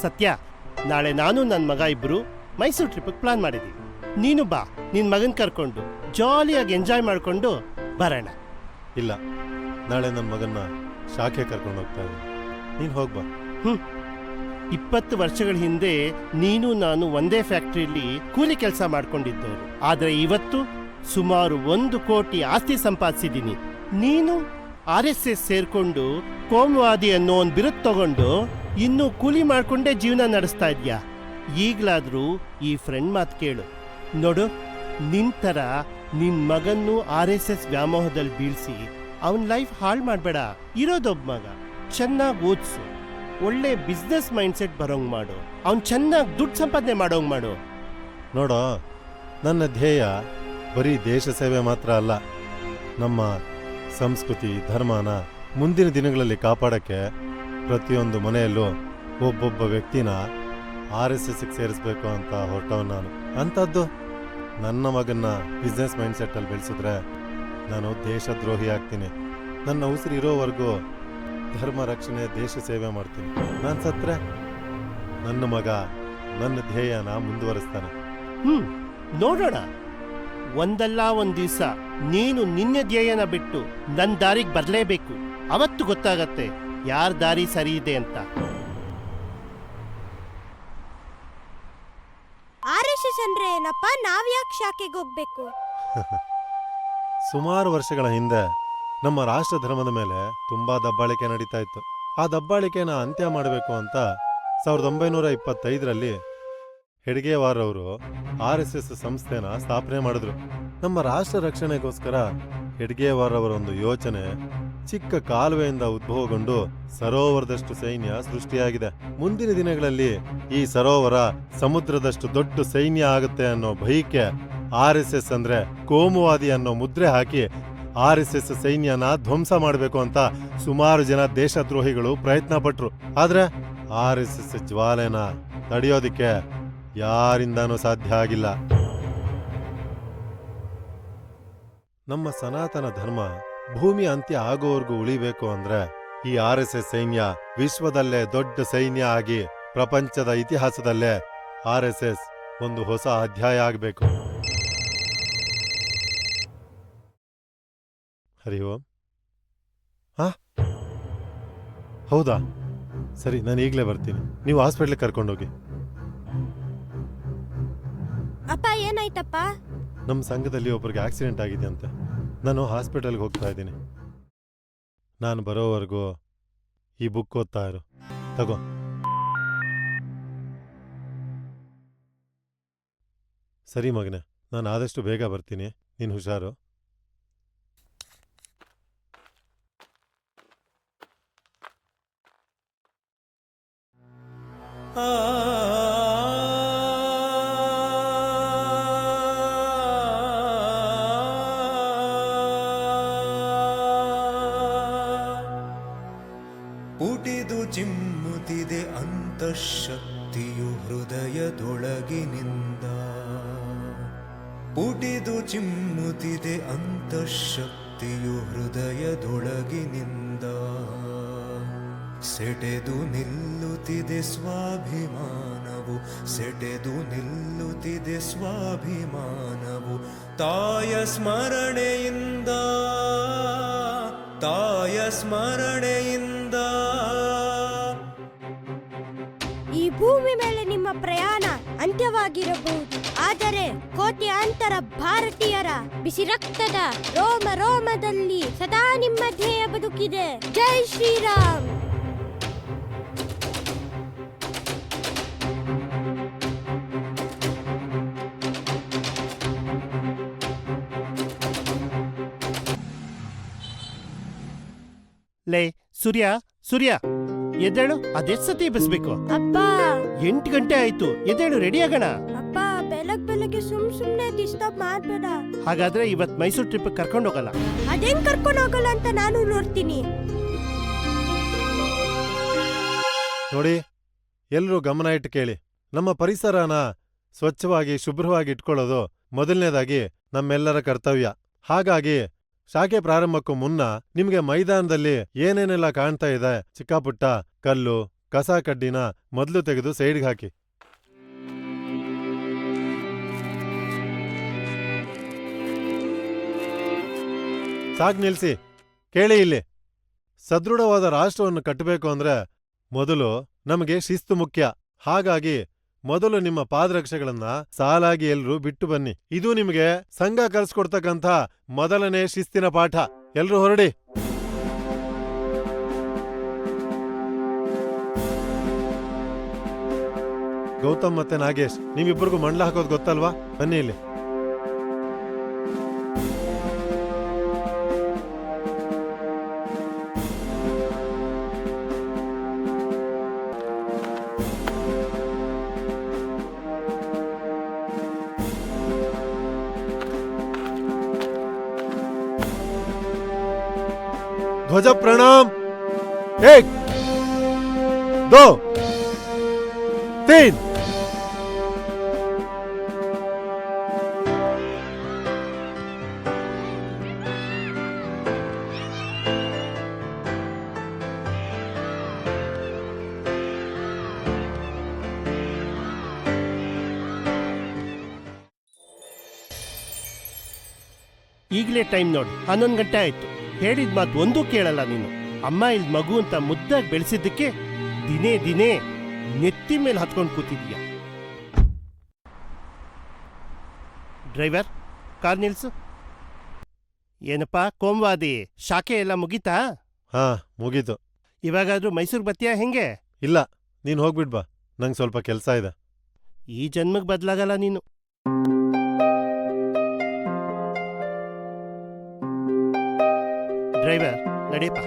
ಸತ್ಯ, ನಾಳೆ ನಾನು ನನ್ನ ಮಗ ಇಬ್ರು ಮೈಸೂರು ಟ್ರಿಪ್ಗೆ ಪ್ಲಾನ್ ಮಾಡಿದ್ದೀವಿ. ನೀನು ಬಾ, ನಿನ್ನ ಮಗನ ಕರ್ಕೊಂಡು ಜಾಲಿಯಾಗಿ ಎಂಜಾಯ್ ಮಾಡ್ಕೊಂಡು ಬರೋಣ. ಇಲ್ಲ, ನಾಳೆ ನನ್ನ ಮಗನ್ನ ಶಾಖೆ ಕರ್ಕೊಂಡು ಹೋಗ್ತಾ ಇದ್ದೀನಿ. ನೀನು ಹೋಗ್ಬಾ. 20 ವರ್ಷಗಳ ಹಿಂದೆ ನೀನು ನಾನು ಒಂದೇ ಫ್ಯಾಕ್ಟ್ರಿಯಲ್ಲಿ ಕೂಲಿ ಕೆಲಸ ಮಾಡ್ಕೊಂಡಿದ್ದವರು. ಆದ್ರೆ ಇವತ್ತು ಸುಮಾರು 1 ಕೋಟಿ ಆಸ್ತಿ ಸಂಪಾದಿಸಿದ್ದೀನಿ. ನೀನು RSS ಸೇರ್ಕೊಂಡು ಕೋಮುವಾದಿ ಅನ್ನೋ ಒಂದು ಬಿರುದು ತಗೊಂಡು ಇನ್ನೂ ಕೂಲಿ ಮಾಡ್ಕೊಂಡೇ ಜೀವನ ನಡೆಸ್ತಾ ಇದ್ಯಾ? ಈಗ್ಲಾದ್ರೂ ಈ ಫ್ರೆಂಡ್ ಮಾತು ಕೇಳು. ನೋಡು, ನಿನ್ ಥರ ನಿನ್ ಮಗನ್ನು RSS ವ್ಯಾಮೋಹದಲ್ಲಿ ಬೀಳ್ಸಿ ಅವನ್ ಲೈಫ್ ಹಾಳು ಮಾಡಬೇಡ. ಇರೋದೊಬ್ಬ ಮಗ, ಚೆನ್ನಾಗಿ ಓದಿಸು, ಒಳ್ಳೆ ಬಿಸ್ನೆಸ್ ಮೈಂಡ್ಸೆಟ್ ಬರೋಂಗ್ ಮಾಡು, ಅವ್ನು ಚೆನ್ನಾಗಿ ದುಡ್ಡು ಸಂಪಾದನೆ ಮಾಡೋಂಗ್ ಮಾಡು. ನೋಡೋ, ನನ್ನ ಧ್ಯೇಯ ಬರೀ ದೇಶ ಸೇವೆ ಮಾತ್ರ ಅಲ್ಲ, ನಮ್ಮ ಸಂಸ್ಕೃತಿ ಧರ್ಮನ ಮುಂದಿನ ದಿನಗಳಲ್ಲಿ ಕಾಪಾಡಕ್ಕೆ ಪ್ರತಿಯೊಂದು ಮನೆಯಲ್ಲೂ ಒಬ್ಬೊಬ್ಬ ವ್ಯಕ್ತಿನ RSSಗೆ ಸೇರಿಸ್ಬೇಕು ಅಂತ ಹೊರಟವ್ ನಾನು. ಅಂಥದ್ದು ನನ್ನ ಮಗನ್ನ ಬಿಸ್ನೆಸ್ ಮೈಂಡ್ಸೆಟ್ಟಲ್ಲಿ ಬೆಳೆಸಿದ್ರೆ ನಾನು ದೇಶದ್ರೋಹಿ ಆಗ್ತೀನಿ. ನನ್ನ ಉಸಿರು ಇರೋವರೆಗೂ ಧರ್ಮ ರಕ್ಷಣೆ, ದೇಶ ಸೇವೆ ಮಾಡ್ತೀನಿ. ನಾನು ಸತ್ರೆ ನನ್ನ ಮಗ ನನ್ನ ಧ್ಯೇಯನ ಮುಂದುವರಿಸ್ತಾನೆ. ನೋಡೋಣ, ಒಂದಲ್ಲ ಒಂದ್ ದಿವಸ ನೀನು ನಿನ್ನ ಧ್ಯೇಯನ ಬಿಟ್ಟು ನನ್ನ ದಾರಿಗೆ ಬರಲೇಬೇಕು. ಅವತ್ತು ಗೊತ್ತಾಗತ್ತೆ ಯಾರ ದಾರಿ ಸರಿ ಇದೆ ಅಂತ. RSS ಅಂದ್ರೆ ಏನಪ್ಪ? ನಾವ್ಯಾಕೆ ಶಾಖೆಗೆ ಹೋಗ್ಬೇಕು? ಸುಮಾರು ವರ್ಷಗಳ ಹಿಂದೆ ನಮ್ಮ ರಾಷ್ಟ್ರ ಧರ್ಮದ ಮೇಲೆ ತುಂಬಾ ದಬ್ಬಾಳಿಕೆ ನಡೀತಾ ಇತ್ತು. ಆ ದಬ್ಬಾಳಿಕೆನ ಅಂತ್ಯ ಮಾಡಬೇಕು ಅಂತ 1925ರಲ್ಲಿ ಹೆಡ್ಗೇವಾರ್ ಅವರು RSS ಸಂಸ್ಥೆನ ಸ್ಥಾಪನೆ ಮಾಡಿದ್ರು. ನಮ್ಮ ರಾಷ್ಟ್ರ ರಕ್ಷಣೆಗೋಸ್ಕರ ಹೆಡ್ಗೇವಾರ್ ಅವರ ಒಂದು ಯೋಚನೆ ಚಿಕ್ಕ ಕಾಲುವೆಯಿಂದ ಉದ್ಭವಗೊಂಡು ಸರೋವರದಷ್ಟು ಸೈನ್ಯ ಸೃಷ್ಟಿಯಾಗಿದೆ. ಮುಂದಿನ ದಿನಗಳಲ್ಲಿ ಈ ಸರೋವರ ಸಮುದ್ರದಷ್ಟು ದೊಡ್ಡ ಸೈನ್ಯ ಆಗುತ್ತೆ ಅನ್ನೋ ಭಯಕ್ಕೆ RSS ಅಂದ್ರೆ ಕೋಮುವಾದಿ ಅನ್ನೋ ಮುದ್ರೆ ಹಾಕಿ RSS ಸೈನ್ಯನ ಧ್ವಂಸ ಮಾಡಬೇಕು ಅಂತ ಸುಮಾರು ಜನ ದೇಶದ್ರೋಹಿಗಳು ಪ್ರಯತ್ನ ಪಟ್ರು. ಆದ್ರೆ RSS ಜ್ವಾಲೆನ ತಡೆಯೋದಿಕ್ಕೆ ಯಾರಿಂದಾನೂ ಸಾಧ್ಯ ಆಗಿಲ್ಲ. ನಮ್ಮ ಸನಾತನ ಧರ್ಮ ಭೂಮಿ ಅಂತ್ಯ ಆಗೋವರೆಗೂ ಉಳಿಬೇಕು ಅಂದ್ರೆ ಈ RSS ಸೈನ್ಯ ವಿಶ್ವದಲ್ಲೇ ದೊಡ್ಡ ಸೈನ್ಯ ಆಗಿ ಪ್ರಪಂಚದ ಇತಿಹಾಸದಲ್ಲೇ RSS ಒಂದು ಹೊಸ ಅಧ್ಯಾಯ ಆಗಬೇಕು. ಹರಿ ಓಂ. ಹೌದಾ? ಸರಿ, ನಾನು ಈಗಲೇ ಬರ್ತೀನಿ. ನೀವು ಹಾಸ್ಪಿಟ್ಲಿಗೆ ಕರ್ಕೊಂಡೋಗಿ. ಅಪ್ಪ, ಏನಾಯ್ತಪ್ಪ? ನಮ್ಮ ಸಂಘದಲ್ಲಿ ಒಬ್ಬರಿಗೆ ಆಕ್ಸಿಡೆಂಟ್ ಆಗಿದೆ ಅಂತೆ. ನಾನು ಹಾಸ್ಪಿಟಲ್ಗೆ ಹೋಗ್ತಾ ಇದ್ದೀನಿ. ನಾನು ಬರೋವರೆಗೂ ಈ ಬುಕ್ ಓದ್ತಾ ಇರು. ತಗೋ. ಸರಿ ಮಗನೇ, ನಾನು ಆದಷ್ಟು ಬೇಗ ಬರ್ತೀನಿ. ನೀನು ಹುಷಾರು. ಪುಟಿದು ಚಿಮ್ಮುತ್ತಿದೆ ಅಂತಃಶಕ್ತಿಯು ಹೃದಯದೊಳಗಿನಿಂದ. ಪುಟಿದು ಚಿಮ್ಮುತ್ತಿದೆ ಅಂತಃಶಕ್ತಿಯು ಹೃದಯದೊಳಗಿನಿಂದ. ಸೆಟೆದು ನಿಲ್ಲುತ್ತಿದೆ ಸ್ವಾಭಿಮಾನವು, ಸೆಟೆದು ನಿಲ್ಲುತ್ತಿದೆ ಸ್ವಾಭಿಮಾನವು. ತಾಯ ಸ್ಮರಣೆಯಿಂದ, ತಾಯ ಸ್ಮರಣೆಯಿಂದ. ಈ ಭೂಮಿ ಮೇಲೆ ನಿಮ್ಮ ಪ್ರಯಾಣ ಅಂತ್ಯವಾಗಿರಬಹುದು, ಆದರೆ ಕೋಟ್ಯಾಂತರ ಭಾರತೀಯರ ಬಿಸಿ ರಕ್ತದ ರೋಮ ರೋಮದಲ್ಲಿ ಸದಾ ನಿಮ್ಮ ಧ್ಯೇಯ ಬದುಕಿದೆ. ಜೈ ಶ್ರೀರಾಮ್. ಲೇ ಸೂರ್ಯ, ಸೂರ್ಯ ಎದ್ದೇಳು. ಅದೆಷ್ಟು ಸತಿ ಎಬ್ಬಿಸ್ಬೇಕು? ಅಪ್ಪ, 8 ಗಂಟೆ ಆಯ್ತು. ಎದ್ದೇಳು, ರೆಡಿ ಆಗೋಣ. ಅಪ್ಪ, ಬೆಳಗ್ಗೆ ಸುಮ್ನೆ ಡಿಸ್ಟರ್ಬ್ ಮಾಡ್ಬೇಡ. ಹಾಗಾದ್ರೆ ಇವತ್ ಮೈಸೂರು ಟ್ರಿಪ್ ಕರ್ಕೊಂಡು ಹೋಗಲ್ಲ? ಅದೇನ್ ಕರ್ಕೊಂಡು ಹೋಗಲ್ಲ ಅಂತ ನಾನು ನೋಡ್ತೀನಿ. ನೋಡಿ, ಎಲ್ಲರೂ ಗಮನ ಇಟ್ಟು ಕೇಳಿ. ನಮ್ಮ ಪರಿಸರನ ಸ್ವಚ್ಛವಾಗಿ ಶುಭ್ರವಾಗಿ ಇಟ್ಕೊಳ್ಳೋದು ಮೊದಲನೇದಾಗಿ ನಮ್ಮೆಲ್ಲರ ಕರ್ತವ್ಯ. ಹಾಗಾಗಿ ಶಾಖೆ ಪ್ರಾರಂಭಕ್ಕೂ ಮುನ್ನ ನಿಮ್ಗೆ ಮೈದಾನದಲ್ಲಿ ಏನೇನೆಲ್ಲ ಕಾಣ್ತಾ ಇದೆ, ಚಿಕ್ಕ ಪುಟ್ಟ ಕಲ್ಲು, ಕಸ ಕಡ್ಡಿನ ಮೊದಲು ತೆಗೆದು ಸೈಡ್ಗೆ ಹಾಕಿ. ಸಾಕ್ ನಿಲ್ಸಿ. ಕೇಳಿ ಇಲ್ಲಿ. ಸದೃಢವಾದ ರಾಷ್ಟ್ರವನ್ನು ಕಟ್ಟಬೇಕು ಅಂದ್ರೆ ಮೊದಲು ನಮಗೆ ಶಿಸ್ತು ಮುಖ್ಯ. ಹಾಗಾಗಿ ಮೊದಲು ನಿಮ್ಮ ಪಾದರಕ್ಷೆಗಳನ್ನ ಸಾಲಾಗಿ ಎಲ್ರೂ ಬಿಟ್ಟು ಬನ್ನಿ. ಇದು ನಿಮಗೆ ಸಂಘ ಕಲಿಸ್ಕೊಡ್ತಕ್ಕಂಥ ಮೊದಲನೇ ಶಿಸ್ತಿನ ಪಾಠ. ಎಲ್ರೂ ಹೊರಡಿ. ಗೌತಮ್ ಮತ್ತೆ ನಾಗೇಶ್, ನಿಮ್ಮಿಬ್ಬರಿಗೂ ಮಂಡ್ಲ ಹಾಕೋದು ಗೊತ್ತಲ್ವಾ? ಬನ್ನಿ ಇಲ್ಲಿ. ಧ್ವಜ ಪ್ರಣಾಮ್. 1 2 3. ಈಗಲೇ ಟೈಮ್ ನೋಡು, 11 ಗಂಟೆ ಆಯ್ತು. ಹೇಳಿದ ಮಾತು ಒಂದೂ ಕೇಳಲ್ಲ ನೀನು. ಅಮ್ಮ ಇಲ್ಲಿ ಮಗು ಅಂತ ಮುದ್ದಾಗಿ ಬೆಳೆಸಿದ್ದಕ್ಕೆ ದಿನೇ ದಿನೇ ನೆತ್ತಿ ಮೇಲೆ ಹತ್ಕೊಂಡು ಕೂತಿದ್ಯಾ. ಡ್ರೈವರ್, ಕಾರ್ ನಿಲ್ಸು. ಏನಪ್ಪಾ ಕೋಮವಾದಿ, ಶಾಖೆ ಎಲ್ಲ ಮುಗೀತಾ? ಹಾ, ಮುಗೀತು. ಇವಾಗಾದ್ರೂ ಮೈಸೂರು ಬತ್ತೀಯಾ ಹೆಂಗೆ? ಇಲ್ಲ, ನೀನ್ ಹೋಗ್ಬಿಡ್ ಬಾ, ನಂಗೆ ಸ್ವಲ್ಪ ಕೆಲಸ ಇದೆ. ಈ ಜನ್ಮಕ್ಕೆ ಬದಲಾಗಲ್ಲ ನೀನು. ಡ್ರೈವರ್, ನಡೆಯಪ್ಪ.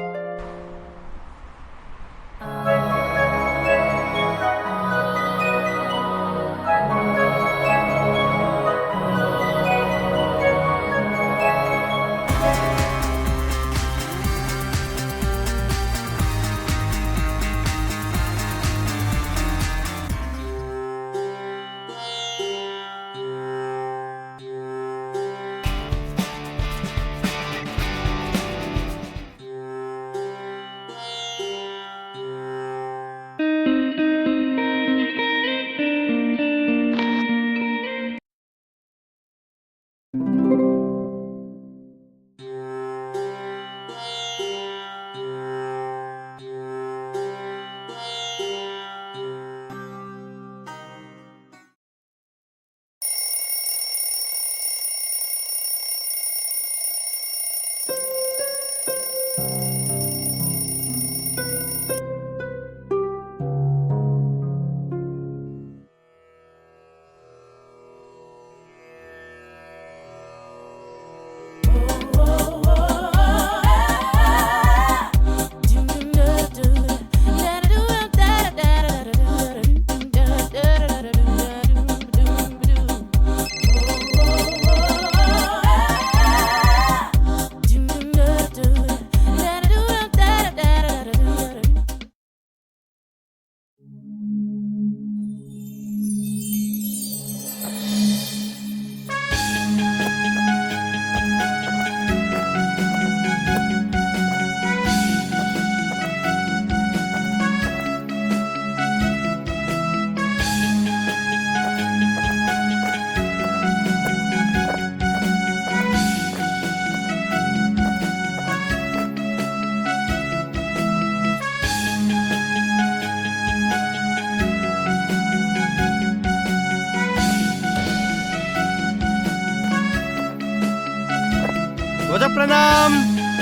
ध्वज प्रणाम.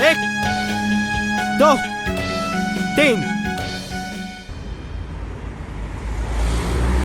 1 2 3.